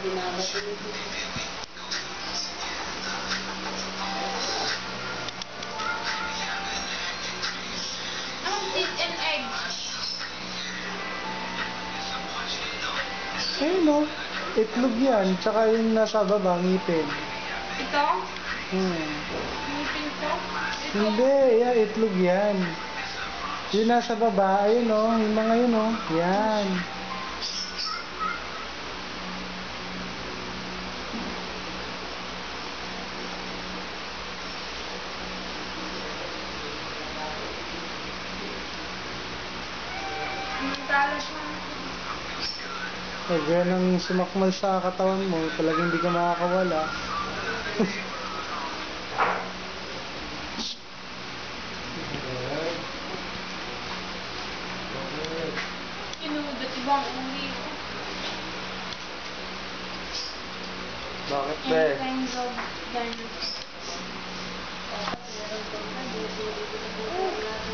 Eat an egg. Eh no, itlog yan, tsaka yung nasa baba, ngipin. Ito? Hmm. Ngipin ko? Ito? Hindi, yan, itlog yan. Yung nasa baba, ayun o, yung mga yun o, yan. Ang talas na. Pag yan ang sumakmal sa katawan mo, talagang hindi ka makakawala. Inudat ibang uli ko. Bakit Any kinds of dinosaurs.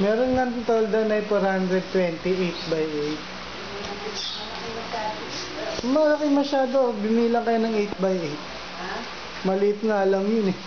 Meron nga told doon ay 428 by 8. Malaki masyado, bimilang kayo ng 8 by 8. Maliit nga lang yun eh.